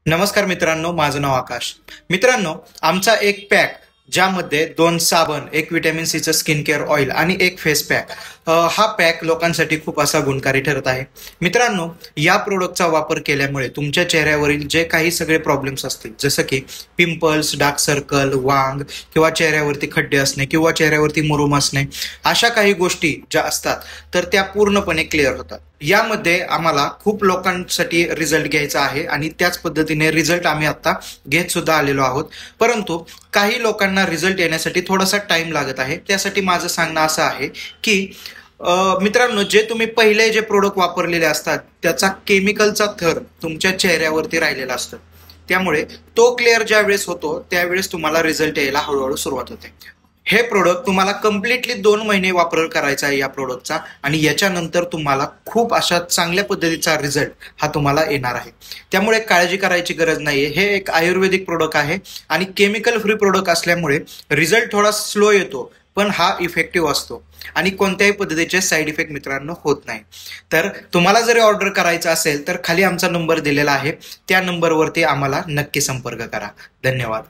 नमस्कार मित्रांनो, माझं नाव आकाश। मित्रांनो, आमचा एक पॅक ज्यामध्ये 2 साबण, एक व्हिटॅमिन सीचं स्किन केअर ऑइल आणि एक फेस पॅक, हा पॅक लोकांसाठी खूप असा गुणकारी ठरत आहे। मित्रांनो, या प्रोडक्टचा वापर केल्यामुळे तुमच्या चेहऱ्यावरील जे काही सगळे प्रॉब्लेम्स असतील, जसं की पिंपल्स, डार्क सर्कल, वांग किंवा चेहऱ्यावरती खड्डे असणे किंवा चेहऱ्यावरती मुरूम असणे, अशा काही गोष्टी ज्या असतात तर त्या पूर्णपणे क्लिअर होतात। यामध्ये आम्हाला खूप लोकांसाठी रिझल्ट घ्यायचा आहे आणि त्याच पद्धतीने रिझल्ट आम्ही आता घेत सुद्धा आलेलो आहोत। परंतु काही लोकांना रिझल्ट येण्यासाठी थोडासा टाइम लागत आहे। त्यासाठी माझं सांगणं असं आहे की मित्रांनो, जे तुम्ही पहिले जे प्रोडक्ट वापरलेले असतात त्याचा केमिकलचा थर तुमच्या चेहऱ्यावरती राहिलेला असतो, त्यामुळे तो क्लिअर ज्या वेळेस होतो त्यावेळेस तुम्हाला रिझल्ट यायला हळूहळू सुरुवात होते। हे प्रोडक्ट तुम्हाला कम्प्लिटली 2 महिने वापर करायचा आहे या प्रोडक्टचा, आणि याच्यानंतर तुम्हाला खूप अशा चांगल्या पद्धतीचा रिझल्ट हा तुम्हाला येणार आहे। त्यामुळे काळजी करायची गरज नाहीये। हे एक आयुर्वेदिक प्रोडक्ट आहे आणि केमिकल फ्री प्रोडक्ट असल्यामुळे रिझल्ट थोडा स्लो येतो, पण हा इफेक्टिव्ह असतो आणि कोणत्याही पद्धतीचे साईड इफेक्ट मित्रांनो होत नाही। तर तुम्हाला जरी ऑर्डर करायचं असेल तर खाली आमचा नंबर दिलेला आहे, त्या नंबरवरती आम्हाला नक्की संपर्क करा। धन्यवाद।